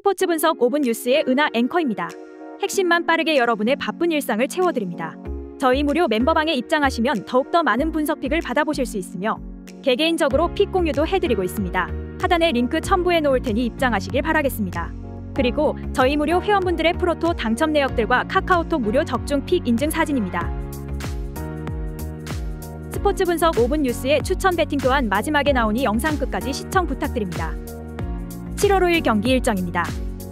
스포츠 분석 5분 뉴스의 은하 앵커입니다. 핵심만 빠르게 여러분의 바쁜 일상을 채워드립니다. 저희 무료 멤버방에 입장하시면 더욱더 많은 분석픽을 받아보실 수 있으며 개개인적으로 픽 공유도 해드리고 있습니다. 하단에 링크 첨부해 놓을 테니 입장하시길 바라겠습니다. 그리고 저희 무료 회원분들의 프로토 당첨 내역들과 카카오톡 무료 적중 픽 인증 사진입니다. 스포츠 분석 5분 뉴스의 추천 배팅 또한 마지막에 나오니 영상 끝까지 시청 부탁드립니다. 7월 5일 경기 일정입니다.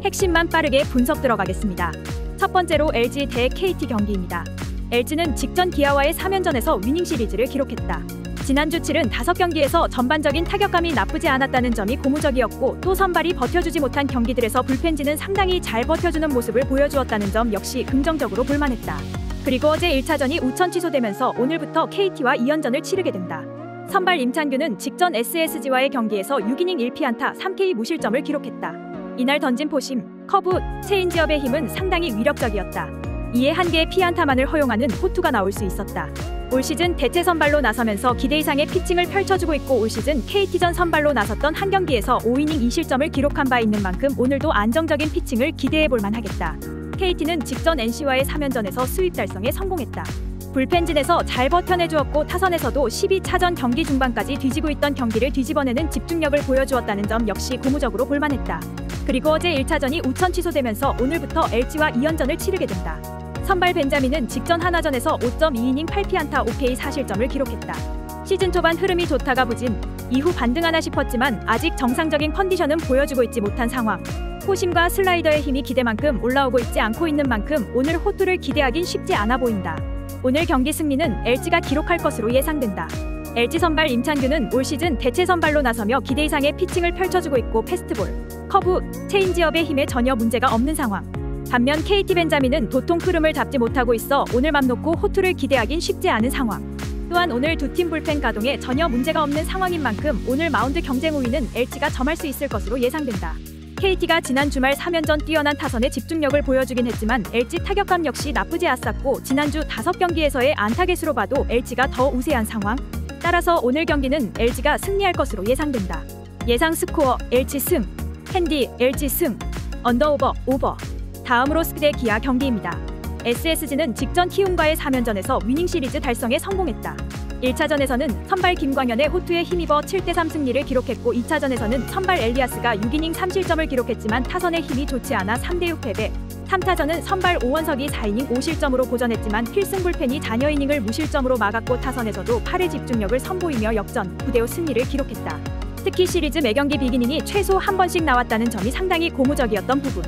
핵심만 빠르게 분석 들어가겠습니다. 첫 번째로 LG 대 KT 경기입니다. LG는 직전 기아와의 3연전에서 위닝 시리즈를 기록했다. 지난주 7은 5경기에서 전반적인 타격감이 나쁘지 않았다는 점이 고무적이었고 또 선발이 버텨주지 못한 경기들에서 불펜진은 상당히 잘 버텨주는 모습을 보여주었다는 점 역시 긍정적으로 볼만했다. 그리고 어제 1차전이 우천 취소되면서 오늘부터 KT와 2연전을 치르게 된다. 선발 임창규는 직전 SSG와의 경기에서 6이닝 1피안타 3K 무실점을 기록했다. 이날 던진 포심, 커브, 체인지업의 힘은 상당히 위력적이었다. 이에 한 개의 피안타만을 허용하는 호투가 나올 수 있었다. 올 시즌 대체 선발로 나서면서 기대 이상의 피칭을 펼쳐주고 있고 올 시즌 KT전 선발로 나섰던 한 경기에서 5이닝 2실점을 기록한 바 있는 만큼 오늘도 안정적인 피칭을 기대해볼 만하겠다. KT는 직전 NC와의 3연전에서 수입 달성에 성공했다. 불펜진에서 잘 버텨내주었고 타선에서도 12차전 경기 중반까지 뒤지고 있던 경기를 뒤집어내는 집중력을 보여주었다는 점 역시 고무적으로 볼만했다. 그리고 어제 1차전이 우천 취소되면서 오늘부터 LG와 2연전을 치르게 된다. 선발 벤자민은 직전 하나전에서 5.2이닝 8피안타 5K 4실점을 기록했다. 시즌 초반 흐름이 좋다가 부진, 이후 반등하나 싶었지만 아직 정상적인 컨디션은 보여주고 있지 못한 상황. 포심과 슬라이더의 힘이 기대만큼 올라오고 있지 않고 있는 만큼 오늘 호투를 기대하긴 쉽지 않아 보인다. 오늘 경기 승리는 LG가 기록할 것으로 예상된다. LG 선발 임창규는 올 시즌 대체 선발로 나서며 기대 이상의 피칭을 펼쳐주고 있고 패스트볼, 커브, 체인지업의 힘에 전혀 문제가 없는 상황. 반면 KT 벤자민은 도통 흐름을 잡지 못하고 있어 오늘 맘 놓고 호투를 기대하긴 쉽지 않은 상황. 또한 오늘 두 팀 불펜 가동에 전혀 문제가 없는 상황인 만큼 오늘 마운드 경쟁 우위는 LG가 점할 수 있을 것으로 예상된다. KT가 지난 주말 3연전 뛰어난 타선의 집중력을 보여주긴 했지만 LG 타격감 역시 나쁘지 않았고 지난주 5경기에서의 안타 개수로 봐도 LG가 더 우세한 상황. 따라서 오늘 경기는 LG가 승리할 것으로 예상된다. 예상 스코어 LG 승, 핸디 LG 승, 언더오버 오버. 다음으로 스대 기아 경기입니다. SSG는 직전 키움과의 3연전에서 위닝 시리즈 달성에 성공했다. 1차전에서는 선발 김광현의 호투에 힘입어 7대3 승리를 기록했고 2차전에서는 선발 엘리아스가 6이닝 3실점을 기록했지만 타선의 힘이 좋지 않아 3대6 패배. 3타전은 선발 오원석이 4이닝 5실점으로 고전했지만 필승 불펜이 잔여 이닝을 무실점으로 막았고 타선에서도 8회 집중력을 선보이며 역전 9대5 승리를 기록했다. 특히 시리즈 매경기 비기닝이 최소 한 번씩 나왔다는 점이 상당히 고무적이었던 부분.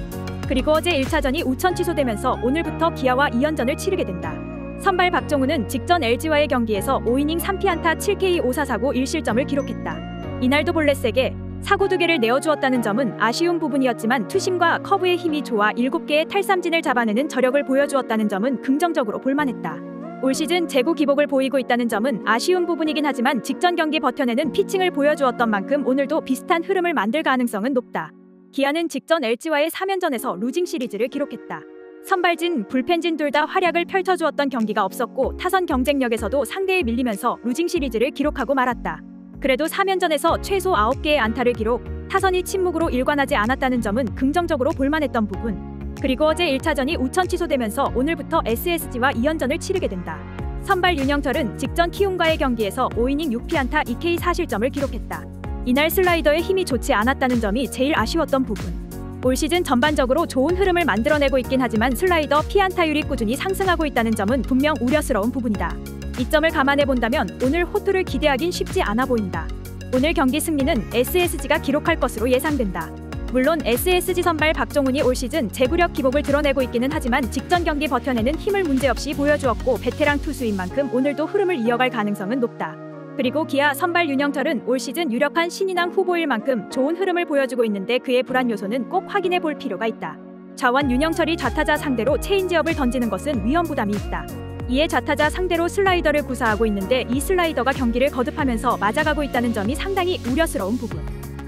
그리고 어제 1차전이 우천 취소되면서 오늘부터 기아와 2연전을 치르게 된다. 선발 박종우는 직전 LG와의 경기에서 5이닝 3피안타 7K 5사사구 1실점을 기록했다. 이날도 볼넷 3개, 사구 2개를 내어주었다는 점은 아쉬운 부분이었지만 투심과 커브의 힘이 좋아 7개의 탈삼진을 잡아내는 저력을 보여주었다는 점은 긍정적으로 볼만했다. 올 시즌 재구 기복을 보이고 있다는 점은 아쉬운 부분이긴 하지만 직전 경기 버텨내는 피칭을 보여주었던 만큼 오늘도 비슷한 흐름을 만들 가능성은 높다. 기아는 직전 LG와의 3연전에서 루징 시리즈를 기록했다. 선발진, 불펜진 둘 다 활약을 펼쳐주었던 경기가 없었고 타선 경쟁력에서도 상대에 밀리면서 루징 시리즈를 기록하고 말았다. 그래도 3연전에서 최소 9개의 안타를 기록, 타선이 침묵으로 일관하지 않았다는 점은 긍정적으로 볼만했던 부분. 그리고 어제 1차전이 우천 취소되면서 오늘부터 SSG와 2연전을 치르게 된다. 선발 윤영철은 직전 키움과의 경기에서 5이닝 6피안타 2K 4실점을 기록했다. 이날 슬라이더의 힘이 좋지 않았다는 점이 제일 아쉬웠던 부분. 올 시즌 전반적으로 좋은 흐름을 만들어내고 있긴 하지만 슬라이더 피안타율이 꾸준히 상승하고 있다는 점은 분명 우려스러운 부분이다. 이 점을 감안해 본다면 오늘 호투를 기대하긴 쉽지 않아 보인다. 오늘 경기 승리는 SSG가 기록할 것으로 예상된다. 물론 SSG 선발 박종훈이 올 시즌 제구력 기복을 드러내고 있기는 하지만 직전 경기 버텨내는 힘을 문제없이 보여주었고 베테랑 투수인 만큼 오늘도 흐름을 이어갈 가능성은 높다. 그리고 기아 선발 윤영철은 올 시즌 유력한 신인왕 후보일 만큼 좋은 흐름을 보여주고 있는데 그의 불안 요소는 꼭 확인해 볼 필요가 있다. 좌완 윤영철이 좌타자 상대로 체인지업을 던지는 것은 위험 부담이 있다. 이에 좌타자 상대로 슬라이더를 구사하고 있는데 이 슬라이더가 경기를 거듭하면서 맞아가고 있다는 점이 상당히 우려스러운 부분.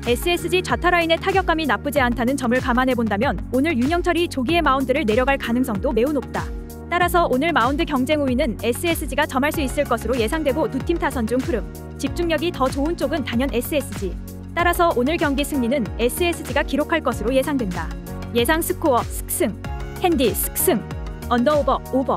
SSG 좌타 라인의 타격감이 나쁘지 않다는 점을 감안해 본다면 오늘 윤영철이 조기에 마운드를 내려갈 가능성도 매우 높다. 따라서 오늘 마운드 경쟁 우위는 SSG가 점할 수 있을 것으로 예상되고 두 팀 타선 중 흐름, 집중력이 더 좋은 쪽은 단연 SSG. 따라서 오늘 경기 승리는 SSG가 기록할 것으로 예상된다. 예상 스코어 슥승, 핸디 슥승, 언더오버 오버.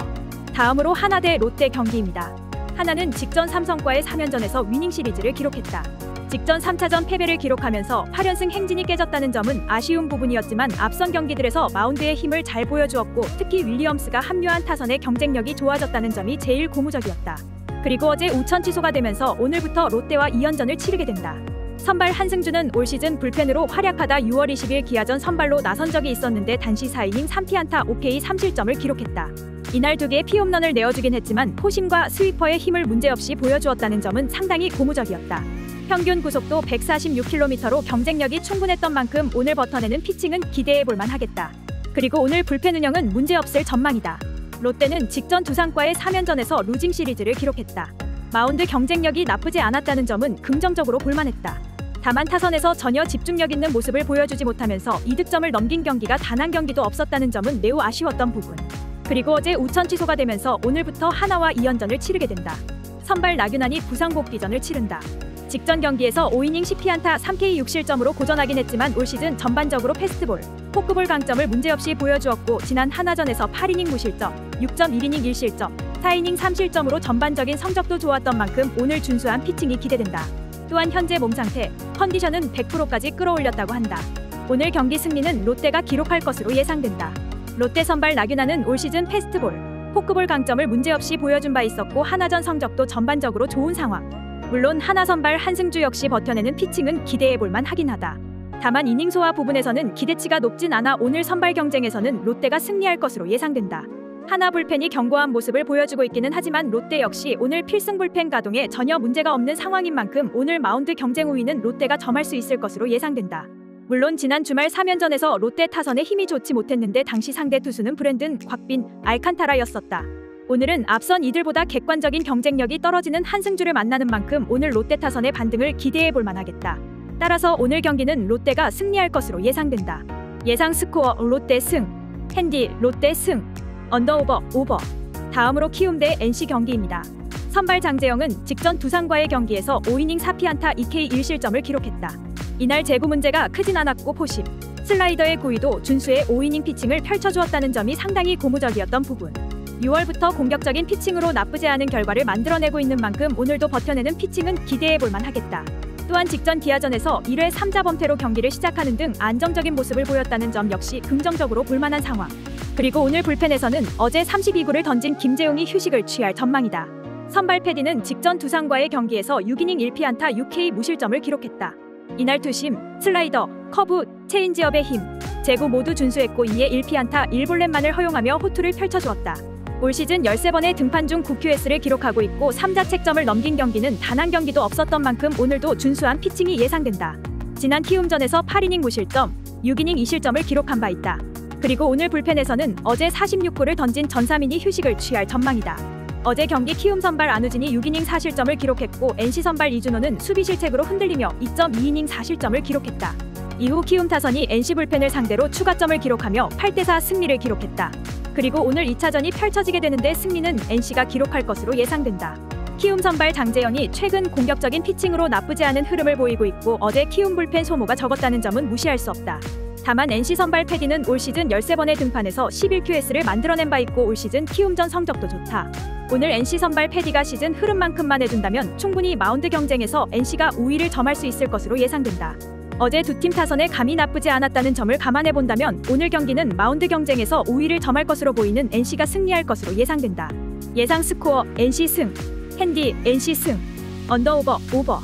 다음으로 하나 대 롯데 경기입니다. 하나는 직전 삼성과의 3연전에서 위닝 시리즈를 기록했다. 직전 3차전 패배를 기록하면서 8연승 행진이 깨졌다는 점은 아쉬운 부분이었지만 앞선 경기들에서 마운드의 힘을 잘 보여주었고 특히 윌리엄스가 합류한 타선의 경쟁력이 좋아졌다는 점이 제일 고무적이었다. 그리고 어제 우천 취소가 되면서 오늘부터 롯데와 2연전을 치르게 된다. 선발 한승주는 올 시즌 불펜으로 활약하다 6월 20일 기아전 선발로 나선 적이 있었는데 단시 4이닝 3피안타 5K 3실점을 기록했다. 이날 2개의 피홈런을 내어주긴 했지만 포심과 스위퍼의 힘을 문제없이 보여주었다는 점은 상당히 고무적이었다. 평균 구속도 146km로 경쟁력이 충분했던 만큼 오늘 버텨내는 피칭은 기대해볼만 하겠다. 그리고 오늘 불펜 운영은 문제없을 전망이다. 롯데는 직전 두산과의 3연전에서 루징 시리즈를 기록했다. 마운드 경쟁력이 나쁘지 않았다는 점은 긍정적으로 볼만했다. 다만 타선에서 전혀 집중력 있는 모습을 보여주지 못하면서 2득점을 넘긴 경기가 단 한 경기도 없었다는 점은 매우 아쉬웠던 부분. 그리고 어제 우천 취소가 되면서 오늘부터 하나와 2연전을 치르게 된다. 선발 나균환이 부상 복귀전을 치른다. 직전 경기에서 5이닝 10피안타 3K 6실점으로 고전하긴 했지만 올 시즌 전반적으로 패스트볼, 포크볼 강점을 문제없이 보여주었고 지난 하나전에서 8이닝 무실점, 6.1이닝 1실점, 4이닝 3실점으로 전반적인 성적도 좋았던 만큼 오늘 준수한 피칭이 기대된다. 또한 현재 몸 상태, 컨디션은 100%까지 끌어올렸다고 한다. 오늘 경기 승리는 롯데가 기록할 것으로 예상된다. 롯데 선발 나균환은 올 시즌 패스트볼, 포크볼 강점을 문제없이 보여준 바 있었고 하나전 성적도 전반적으로 좋은 상황. 물론 하나 선발 한승주 역시 버텨내는 피칭은 기대해볼만 하긴 하다. 다만 이닝 소화 부분에서는 기대치가 높진 않아 오늘 선발 경쟁에서는 롯데가 승리할 것으로 예상된다. 하나 불펜이 견고한 모습을 보여주고 있기는 하지만 롯데 역시 오늘 필승 불펜 가동에 전혀 문제가 없는 상황인 만큼 오늘 마운드 경쟁 우위는 롯데가 점할 수 있을 것으로 예상된다. 물론 지난 주말 3연전에서 롯데 타선의 힘이 좋지 못했는데 당시 상대 투수는 브랜든, 곽빈, 알칸타라였었다. 오늘은 앞선 이들보다 객관적인 경쟁력이 떨어지는 한승주를 만나는 만큼 오늘 롯데 타선의 반등을 기대해볼 만하겠다. 따라서 오늘 경기는 롯데가 승리할 것으로 예상된다. 예상 스코어 롯데 승, 핸디 롯데 승, 언더오버 오버. 다음으로 키움 대 NC 경기입니다. 선발 장재영은 직전 두산과의 경기에서 5이닝 4피안타 2K 1실점을 기록했다. 이날 제구 문제가 크진 않았고 포심, 슬라이더의 고의도 준수의 5이닝 피칭을 펼쳐주었다는 점이 상당히 고무적이었던 부분. 6월부터 공격적인 피칭으로 나쁘지 않은 결과를 만들어내고 있는 만큼 오늘도 버텨내는 피칭은 기대해볼만 하겠다. 또한 직전 기아전에서 1회 3자범퇴로 경기를 시작하는 등 안정적인 모습을 보였다는 점 역시 긍정적으로 볼만한 상황. 그리고 오늘 불펜에서는 어제 32구를 던진 김재웅이 휴식을 취할 전망이다. 선발 패디는 직전 두산과의 경기에서 6이닝 1피안타 6K 무실점을 기록했다. 이날 투심, 슬라이더, 커브, 체인지업의 힘, 제구 모두 준수했고 이에 1피안타 1볼넷만을 허용하며 호투를 펼쳐주었다. 올 시즌 13번의 등판 중 9QS를 기록하고 있고 3자책점을 넘긴 경기는 단 한 경기도 없었던 만큼 오늘도 준수한 피칭이 예상된다. 지난 키움전에서 8이닝 무실점, 6이닝 2실점을 기록한 바 있다. 그리고 오늘 불펜에서는 어제 46구를 던진 전사민이 휴식을 취할 전망이다. 어제 경기 키움 선발 안우진이 6이닝 4실점을 기록했고 NC 선발 이준호는 수비 실책으로 흔들리며 2.2이닝 4실점을 기록했다. 이후 키움 타선이 NC 불펜을 상대로 추가점을 기록하며 8대4 승리를 기록했다. 그리고 오늘 2차전이 펼쳐지게 되는데 승리는 NC가 기록할 것으로 예상된다. 키움 선발 장재영이 최근 공격적인 피칭으로 나쁘지 않은 흐름을 보이고 있고 어제 키움 불펜 소모가 적었다는 점은 무시할 수 없다. 다만 NC 선발 패디는 올 시즌 13번의 등판에서 11QS를 만들어낸 바 있고 올 시즌 키움전 성적도 좋다. 오늘 NC 선발 패디가 시즌 흐름만큼만 해준다면 충분히 마운드 경쟁에서 NC가 우위를 점할 수 있을 것으로 예상된다. 어제 두 팀 타선의 감이 나쁘지 않았다는 점을 감안해본다면 오늘 경기는 마운드 경쟁에서 우위를 점할 것으로 보이는 NC가 승리할 것으로 예상된다. 예상 스코어 NC 승, 핸디 NC 승, 언더오버 오버.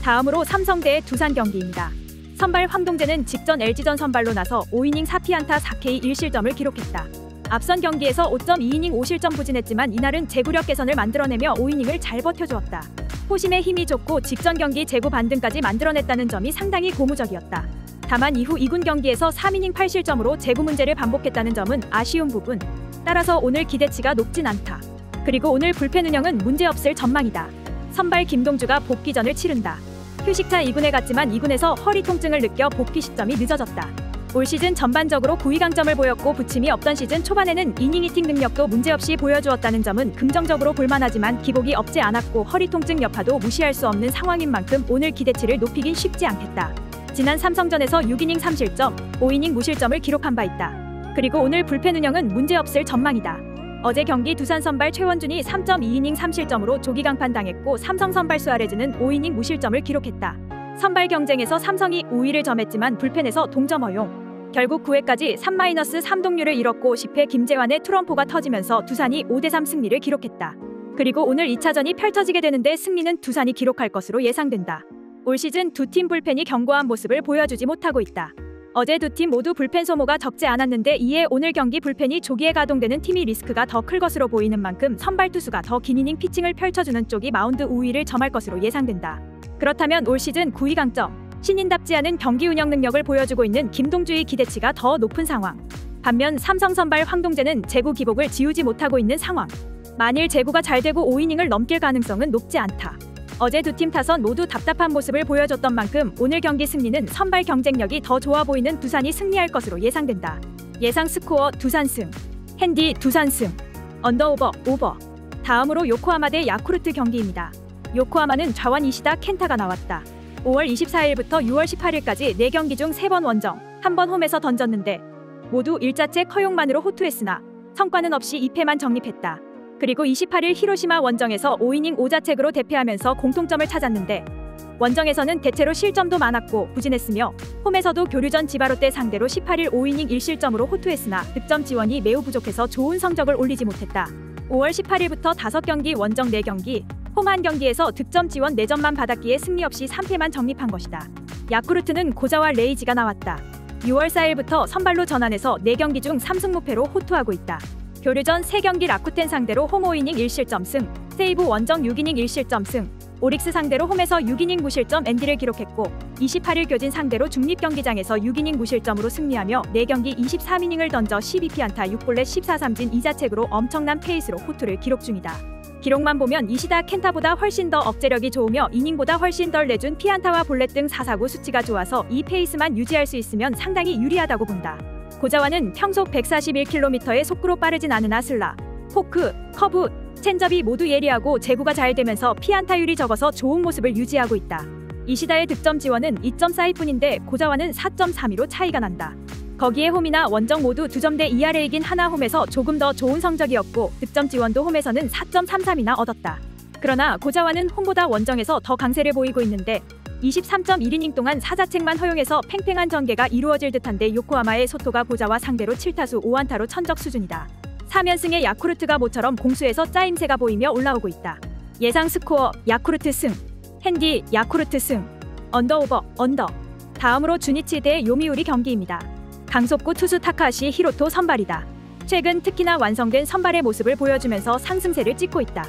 다음으로 삼성 대 두산 경기입니다. 선발 황동재는 직전 LG전 선발로 나서 5이닝 4피안타 4K 1실점을 기록했다. 앞선 경기에서 5.2이닝 5실점 부진했지만 이날은 제구력 개선을 만들어내며 5이닝을 잘 버텨주었다. 포심에 힘이 좋고 직전 경기 제구 반등까지 만들어냈다는 점이 상당히 고무적이었다. 다만 이후 2군 경기에서 3이닝 8실점으로 제구 문제를 반복했다는 점은 아쉬운 부분. 따라서 오늘 기대치가 높진 않다. 그리고 오늘 불펜 운영은 문제없을 전망이다. 선발 김동주가 복귀전을 치른다. 휴식차 2군에 갔지만 2군에서 허리 통증을 느껴 복귀 시점이 늦어졌다. 올 시즌 전반적으로 고위 강점을 보였고 부침이 없던 시즌 초반에는 이닝 히팅 능력도 문제없이 보여주었다는 점은 긍정적으로 볼만하지만 기복이 없지 않았고 허리 통증 여파도 무시할 수 없는 상황인 만큼 오늘 기대치를 높이긴 쉽지 않겠다. 지난 삼성전에서 6이닝 3실점, 5이닝 무실점을 기록한 바 있다. 그리고 오늘 불펜 운영은 문제없을 전망이다. 어제 경기 두산 선발 최원준이 3.2이닝 3실점으로 조기 강판 당했고 삼성 선발 수아레즈는 5이닝 무실점을 기록했다. 선발 경쟁에서 삼성이 우위를 점했지만 불펜에서 동점 허용. 결국 9회까지 3-3 동률을 잃었고 10회 김재환의 트럼포가 터지면서 두산이 5대3 승리를 기록했다. 그리고 오늘 2차전이 펼쳐지게 되는데 승리는 두산이 기록할 것으로 예상된다. 올 시즌 두 팀 불펜이 견고한 모습을 보여주지 못하고 있다. 어제 두 팀 모두 불펜 소모가 적지 않았는데 이에 오늘 경기 불펜이 조기에 가동되는 팀이 리스크가 더 클 것으로 보이는 만큼 선발 투수가 더 긴 이닝 피칭을 펼쳐주는 쪽이 마운드 우위를 점할 것으로 예상된다. 그렇다면 올 시즌 9위 강점, 신인답지 않은 경기 운영 능력을 보여주고 있는 김동주의 기대치가 더 높은 상황. 반면 삼성 선발 황동재는 제구 기복을 지우지 못하고 있는 상황. 만일 제구가 잘 되고 5이닝을 넘길 가능성은 높지 않다. 어제 두 팀 타선 모두 답답한 모습을 보여줬던 만큼 오늘 경기 승리는 선발 경쟁력이 더 좋아 보이는 두산이 승리할 것으로 예상된다. 예상 스코어 두산 승, 핸디 두산 승, 언더오버 오버. 다음으로 요코하마 대 야쿠르트 경기입니다. 요코하마는 좌완 이시다 켄타가 나왔다. 5월 24일부터 6월 18일까지 4경기 중 3번 원정, 1번 홈에서 던졌는데 모두 일자책 허용만으로 호투했으나 성과는 없이 2패만 정립했다. 그리고 28일 히로시마 원정에서 5이닝 5자책으로 대패하면서 공통점을 찾았는데 원정에서는 대체로 실점도 많았고 부진했으며 홈에서도 교류전 지바롯데 상대로 18일 5이닝 1실점으로 호투했으나 득점 지원이 매우 부족해서 좋은 성적을 올리지 못했다. 5월 18일부터 5경기 원정 4경기, 홈 1경기에서 득점 지원 4점만 받았기에 승리 없이 3패만 정립한 것이다. 야쿠르트는 고자와 레이지가 나왔다. 6월 4일부터 선발로 전환해서 4경기 중 3승 무패로 호투하고 있다. 교류전 3경기 라쿠텐 상대로 홈 5이닝 1실점 승, 세이브 원정 6이닝 1실점 승, 오릭스 상대로 홈에서 6이닝 무실점 엔디를 기록했고 28일 교진 상대로 중립경기장에서 6이닝 무실점으로 승리하며 4경기 23이닝을 던져 12피안타 6볼넷 14삼진 2자책으로 엄청난 페이스로 호투를 기록 중이다. 기록만 보면 이시다 켄타보다 훨씬 더 억제력이 좋으며 이닝보다 훨씬 덜 내준 피안타와 볼넷 등 4사구 수치가 좋아서 이 페이스만 유지할 수 있으면 상당히 유리하다고 본다. 고자와는 평속 141km의 속구로 빠르진 않으나 슬라, 포크, 커브, 체인지업이 모두 예리하고 제구가 잘 되면서 피안타율이 적어서 좋은 모습을 유지하고 있다. 이시다의 득점 지원은 2.4일 뿐인데 고자와는 4.32로 차이가 난다. 거기에 홈이나 원정 모두 2점대 ERA이긴 하나 홈에서 조금 더 좋은 성적이었고 득점 지원도 홈에서는 4.33이나 얻었다. 그러나 고자와는 홈보다 원정에서 더 강세를 보이고 있는데 23.1이닝 동안 4자책만 허용해서 팽팽한 전개가 이루어질 듯한데 요코하마의 소토가 고자와 상대로 7타수 5안타로 천적 수준이다. 3연승의 야쿠르트가 모처럼 공수에서 짜임새가 보이며 올라오고 있다. 예상 스코어 야쿠르트 승, 핸디 야쿠르트 승, 언더오버 언더. 다음으로 주니치 대 요미우리 경기입니다. 강속구 투수 타카하시 히로토 선발이다. 최근 특히나 완성된 선발의 모습을 보여주면서 상승세를 찍고 있다.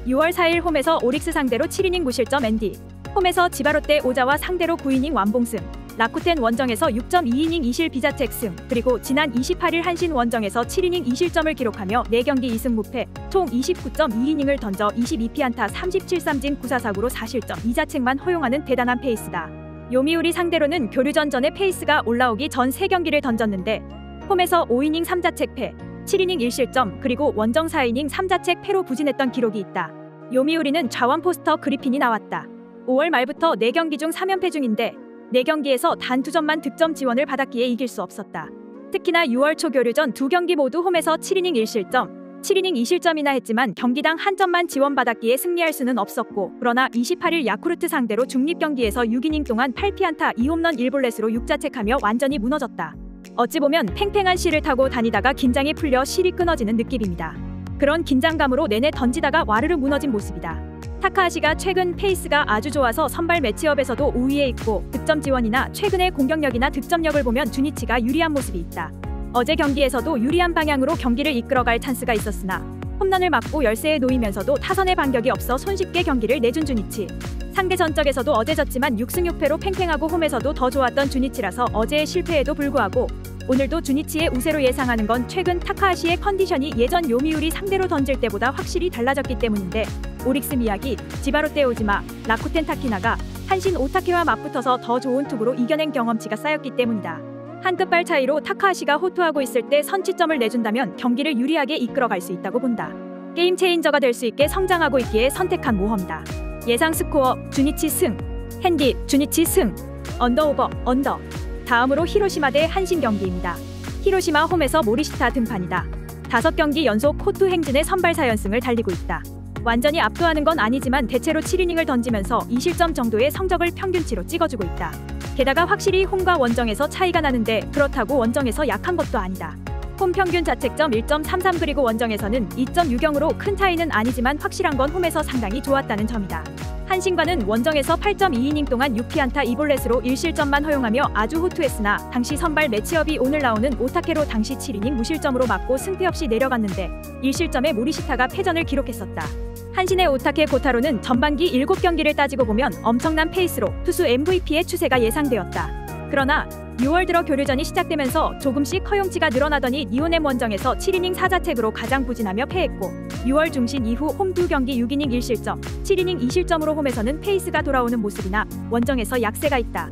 6월 4일 홈에서 오릭스 상대로 7이닝 무실점 엔디, 홈에서 지바롯데 오자와 상대로 9이닝 완봉승, 라쿠텐 원정에서 6.2이닝 2실 비자책 승, 그리고 지난 28일 한신 원정에서 7이닝 2실점을 기록하며 4경기 2승 무패, 총 29.2이닝을 던져 22피안타 37삼진 9사사구로 4실점 2자책만 허용하는 대단한 페이스다. 요미우리 상대로는 교류전 전에 페이스가 올라오기 전 3경기를 던졌는데 홈에서 5이닝 3자책 패, 7이닝 1실점, 그리고 원정 4이닝 3자책 패로 부진했던 기록이 있다. 요미우리는 좌완 포스터 그리핀이 나왔다. 5월 말부터 4경기 중 3연패 중인데 4경기에서 단 2점만 득점 지원을 받았기에 이길 수 없었다. 특히나 6월 초 교류전 2경기 모두 홈에서 7이닝 1실점, 7이닝 2실점이나 했지만 경기당 한 점만 지원받았기에 승리할 수는 없었고 그러나 28일 야쿠르트 상대로 중립경기에서 6이닝 동안 8피안타 2홈런 1볼넷으로 6자책하며 완전히 무너졌다. 어찌 보면 팽팽한 실을 타고 다니다가 긴장이 풀려 실이 끊어지는 느낌입니다. 그런 긴장감으로 내내 던지다가 와르르 무너진 모습이다. 타카하시가 최근 페이스가 아주 좋아서 선발 매치업에서도 우위에 있고 득점 지원이나 최근의 공격력이나 득점력을 보면 주니치가 유리한 모습이 있다. 어제 경기에서도 유리한 방향으로 경기를 이끌어갈 찬스가 있었으나 홈런을 맞고 열세에 놓이면서도 타선의 반격이 없어 손쉽게 경기를 내준 주니치. 상대 전적에서도 어제 졌지만 6승 6패로 팽팽하고 홈에서도 더 좋았던 주니치라서 어제의 실패에도 불구하고 오늘도 주니치의 우세로 예상하는 건 최근 타카하시의 컨디션이 예전 요미우리 상대로 던질 때보다 확실히 달라졌기 때문인데 오릭스 미야기, 지바롯데 오지마, 라쿠텐 타키나가 한신 오타케와 맞붙어서 더 좋은 투구로 이겨낸 경험치가 쌓였기 때문이다. 한 끗발 차이로 타카하시가 호투하고 있을 때 선취점을 내준다면 경기를 유리하게 이끌어갈 수 있다고 본다. 게임 체인저가 될 수 있게 성장하고 있기에 선택한 모험이다. 예상 스코어 주니치 승, 핸디 주니치 승, 언더. 다음으로 히로시마 대 한신 경기입니다. 히로시마 홈에서 모리시타 등판이다. 5경기 연속 호투 행진의 선발 4연승을 달리고 있다. 완전히 압도하는 건 아니지만 대체로 7이닝을 던지면서 2실점 정도의 성적을 평균치로 찍어주고 있다. 게다가 확실히 홈과 원정에서 차이가 나는데 그렇다고 원정에서 약한 것도 아니다. 홈 평균 자책점 1.33 그리고 원정에서는 2.60으로 큰 차이는 아니지만 확실한 건 홈에서 상당히 좋았다는 점이다. 한신과는 원정에서 8.2이닝 동안 6피안타 2볼넷으로 1실점만 허용하며 아주 호투했으나 당시 선발 매치업이 오늘 나오는 오타케로 당시 7이닝 무실점으로 맞고 승패 없이 내려갔는데 1실점에 모리시타가 패전을 기록했었다. 한신의 오타케 고타로는 전반기 7경기를 따지고 보면 엄청난 페이스로 투수 MVP의 추세가 예상되었다. 그러나 6월 들어 교류전이 시작되면서 조금씩 허용치가 늘어나더니 니오넴 원정에서 7이닝 4자책으로 가장 부진하며 패했고 6월 중신 이후 홈 2경기 6이닝 1실점, 7이닝 2실점으로 홈에서는 페이스가 돌아오는 모습이나 원정에서 약세가 있다.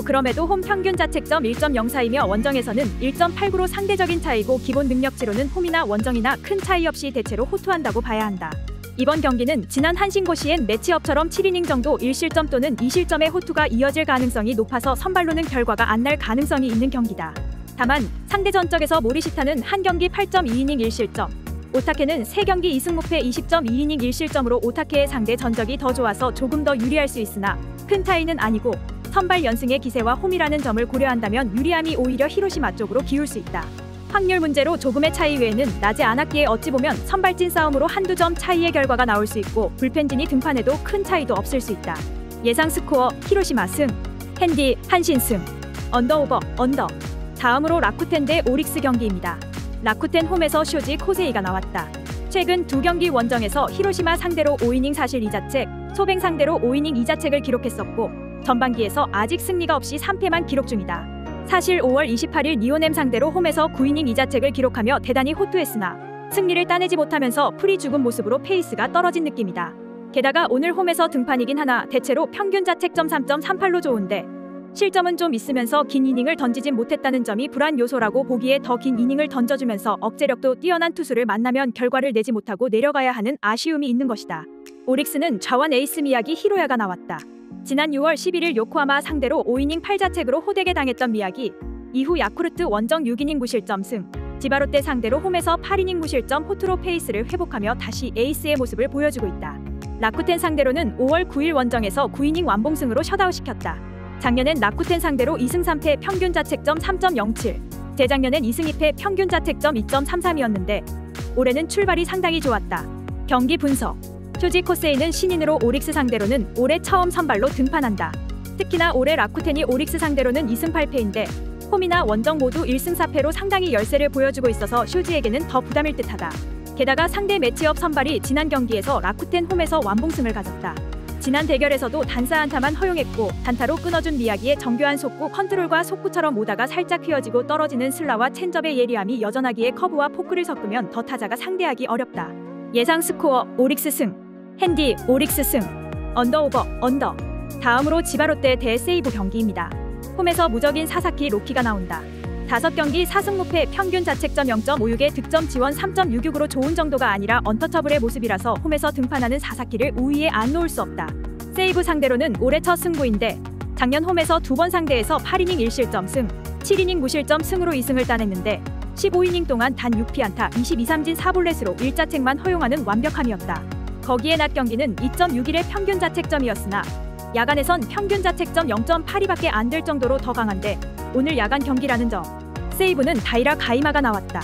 그럼에도 홈 평균 자책점 1.04이며 원정에서는 1.89로 상대적인 차이고 기본 능력치로는 홈이나 원정이나 큰 차이 없이 대체로 호투한다고 봐야 한다. 이번 경기는 지난 한신고시엔 매치업처럼 7이닝 정도 1실점 또는 2실점의 호투가 이어질 가능성이 높아서 선발로는 결과가 안 날 가능성이 있는 경기다. 다만 상대 전적에서 모리시타는 한 경기 8.2이닝 1실점, 오타케는 3경기 2승 무패 20.2이닝 1실점으로 오타케의 상대 전적이 더 좋아서 조금 더 유리할 수 있으나 큰 차이는 아니고 선발 연승의 기세와 홈이라는 점을 고려한다면 유리함이 오히려 히로시마 쪽으로 기울 수 있다. 확률 문제로 조금의 차이 외에는 나지 않았기에 어찌 보면 선발진 싸움으로 한두 점 차이의 결과가 나올 수 있고 불펜진이 등판해도 큰 차이도 없을 수 있다. 예상 스코어 히로시마 승, 핸디 한신 승, 언더. 다음으로 라쿠텐 대 오릭스 경기입니다. 라쿠텐 홈에서 쇼지 코세이가 나왔다. 최근 2경기 원정에서 히로시마 상대로 5이닝 사실 2자책, 소뱅 상대로 5이닝 2자책을 기록했었고 전반기에서 아직 승리가 없이 3패만 기록 중이다. 사실 5월 28일 니오넴 상대로 홈에서 9이닝 2자책을 기록하며 대단히 호투했으나 승리를 따내지 못하면서 풀이 죽은 모습으로 페이스가 떨어진 느낌이다. 게다가 오늘 홈에서 등판이긴 하나 대체로 평균 자책점 3.38로 좋은데 실점은 좀 있으면서 긴 이닝을 던지진 못했다는 점이 불안 요소라고 보기에 더 긴 이닝을 던져주면서 억제력도 뛰어난 투수를 만나면 결과를 내지 못하고 내려가야 하는 아쉬움이 있는 것이다. 오릭스는 좌완 에이스 미야기 히로야가 나왔다. 지난 6월 11일 요코하마 상대로 5이닝 8자책으로 호되게 당했던 미야기, 이후 야쿠르트 원정 6이닝 무실점 승, 지바롯데 상대로 홈에서 8이닝 무실점 호투로 페이스를 회복하며 다시 에이스의 모습을 보여주고 있다. 라쿠텐 상대로는 5월 9일 원정에서 9이닝 완봉승으로 셧아웃시켰다. 작년엔 라쿠텐 상대로 2승 3패 평균 자책점 3.07, 재작년엔 2승 2패 평균 자책점 2.33이었는데 올해는 출발이 상당히 좋았다. 경기 분석. 쇼지 코세이는 신인으로 오릭스 상대로는 올해 처음 선발로 등판한다. 특히나 올해 라쿠텐이 오릭스 상대로는 2승 8패인데 홈이나 원정 모두 1승 4패로 상당히 열세를 보여주고 있어서 쇼지에게는 더 부담일 듯하다. 게다가 상대 매치업 선발이 지난 경기에서 라쿠텐 홈에서 완봉승을 가졌다. 지난 대결에서도 단사 안타만 허용했고 단타로 끊어준 미야기의 정교한 속구 컨트롤과 속구처럼 오다가 살짝 휘어지고 떨어지는 슬라와 체인지업의 예리함이 여전하기에 커브와 포크를 섞으면 더 타자가 상대하기 어렵다. 예상 스코어 오릭스 승, 핸디 오릭스 승, 언더. 다음으로 지바롯데 대 세이부 경기입니다. 홈에서 무적인 사사키 로키가 나온다. 5경기 4승 무패 평균 자책점 0.56에 득점 지원 3.66으로 좋은 정도가 아니라 언터처블의 모습이라서 홈에서 등판하는 사사키를 우위에 안 놓을 수 없다. 세이부 상대로는 올해 첫 승부인데 작년 홈에서 2번 상대에서 8이닝 1실점 승, 7이닝 무실점 승으로 2승을 따냈는데 15이닝 동안 단 6피안타 22삼진 4볼넷으로 1자책만 허용하는 완벽함이었다. 거기에 낮 경기는 2.61의 평균 자책점이었으나 야간에선 평균 자책점 0.82밖에 안 될 정도로 더 강한데 오늘 야간 경기라는 점. 세이브는 다이라 가이마가 나왔다.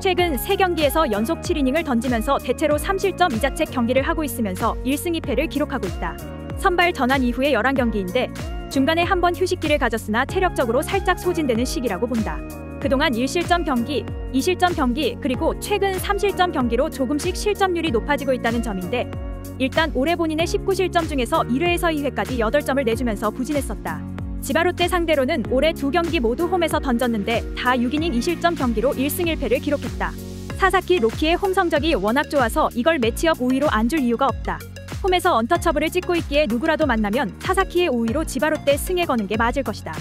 최근 3경기에서 연속 7이닝을 던지면서 대체로 3실점 2자책 경기를 하고 있으면서 1승 2패를 기록하고 있다. 선발 전환 이후의 11경기인데 중간에 한번 휴식기를 가졌으나 체력적으로 살짝 소진되는 시기라고 본다. 그동안 1실점 경기, 2실점 경기, 그리고 최근 3실점 경기로 조금씩 실점률이 높아지고 있다는 점인데 일단 올해 본인의 19실점 중에서 1회에서 2회까지 8점을 내주면서 부진했었다. 지바롯데 상대로는 올해 2경기 모두 홈에서 던졌는데 다 6이닝 2실점 경기로 1승 1패를 기록했다. 사사키 로키의 홈 성적이 워낙 좋아서 이걸 매치업 5위로 안 줄 이유가 없다. 홈에서 언터처블을 찍고 있기에 누구라도 만나면 사사키의 5위로 지바롯데 승에 거는 게 맞을 것이다.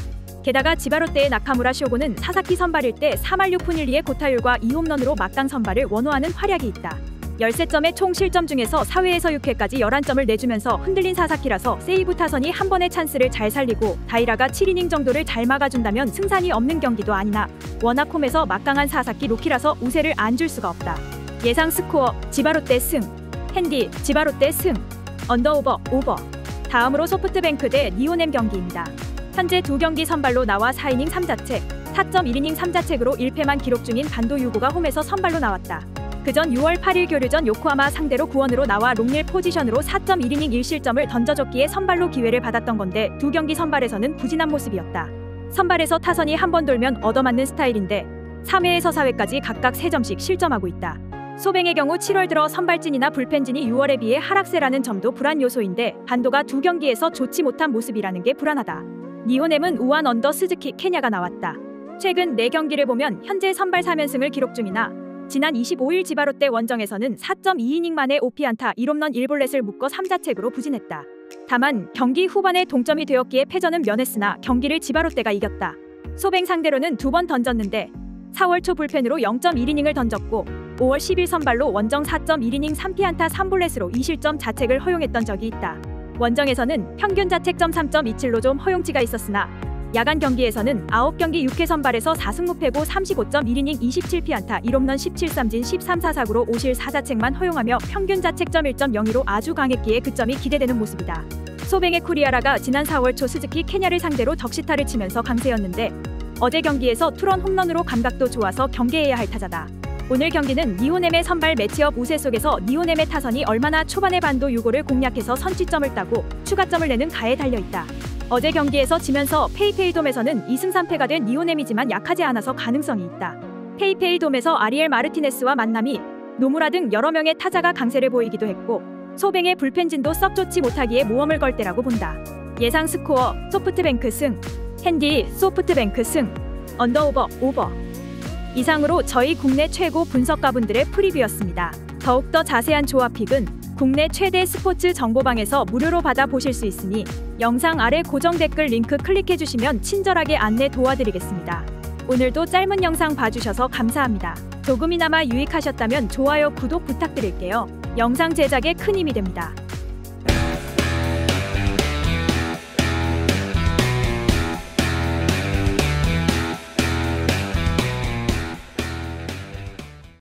게다가 지바롯데의 나카무라 쇼고는 사사키 선발일 때 3할 6푼 1리의 고타율과 2홈런으로 막강 선발을 원호하는 활약이 있다. 13점의 총 실점 중에서 4회에서 6회까지 11점을 내주면서 흔들린 사사키라서 세이브 타선이 한 번의 찬스를 잘 살리고 다이라가 7이닝 정도를 잘 막아준다면 승산이 없는 경기도 아니나 워낙 홈에서 막강한 사사키 로키라서 우세를 안 줄 수가 없다. 예상 스코어 지바롯데 승, 핸디 지바롯데 승, 언더오버 오버. 다음으로 소프트뱅크 대 니오넴 경기입니다. 현재 두 경기 선발로 나와 4이닝 3자책, 4.1이닝 3자책으로 1패만 기록 중인 반도 유고가 홈에서 선발로 나왔다. 그전 6월 8일 교류전 요코하마 상대로 구원으로 나와 롱릴 포지션으로 4.1이닝 1실점을 던져줬기에 선발로 기회를 받았던 건데 두 경기 선발에서는 부진한 모습이었다. 선발에서 타선이 한 번 돌면 얻어맞는 스타일인데 3회에서 4회까지 각각 3점씩 실점하고 있다. 소뱅의 경우 7월 들어 선발진이나 불펜진이 6월에 비해 하락세라는 점도 불안 요소인데 반도가 두 경기에서 좋지 못한 모습이라는 게 불안하다. 니오넴은 우한 언더 스즈키 케냐가 나왔다. 최근 4경기를 보면 현재 선발 3연승을 기록 중이나 지난 25일 지바롯데 원정에서는 4.2이닝 만에 오피안타 1홈런 1볼넷을 묶어 3자책으로 부진했다. 다만 경기 후반에 동점이 되었기에 패전은 면했으나 경기를 지바롯데가 이겼다. 소뱅 상대로는 2번 던졌는데 4월 초 불펜으로 0.1이닝을 던졌고 5월 10일 선발로 원정 4.1이닝 3피안타 3볼넷으로 2실점 자책을 허용했던 적이 있다. 원정에서는 평균 자책점 3.27로 좀 허용치가 있었으나 야간 경기에서는 9경기 6회 선발에서 4승 무패고 35.1이닝 27피안타 1홈런 17삼진 13사사구로 5실 4자책만 허용하며 평균 자책점 1.02로 아주 강했기에 그 점이 기대되는 모습이다. 소뱅의 쿠리아라가 지난 4월 초 스즈키 케냐를 상대로 적시타를 치면서 강세였는데 어제 경기에서 투런 홈런으로 감각도 좋아서 경계해야 할 타자다. 오늘 경기는 니오넴의 선발 매치업 우세 속에서 니오넴의 타선이 얼마나 초반에 반도 유고를 공략해서 선취점을 따고 추가점을 내는 가에 달려있다. 어제 경기에서 지면서 페이페이돔에서는 2승 3패가 된 니오넴이지만 약하지 않아서 가능성이 있다. 페이페이돔에서 아리엘 마르티네스와 만남이 노무라 등 여러 명의 타자가 강세를 보이기도 했고 소뱅의 불펜진도 썩 좋지 못하기에 모험을 걸 때라고 본다. 예상 스코어 소프트뱅크 승, 핸디 소프트뱅크 승, 언더오버 오버. 이상으로 저희 국내 최고 분석가분들의 프리뷰였습니다. 더욱더 자세한 조합픽은 국내 최대 스포츠 정보방에서 무료로 받아보실 수 있으니 영상 아래 고정 댓글 링크 클릭해주시면 친절하게 안내 도와드리겠습니다. 오늘도 짧은 영상 봐주셔서 감사합니다. 조금이나마 유익하셨다면 좋아요, 구독 부탁드릴게요. 영상 제작에 큰 힘이 됩니다.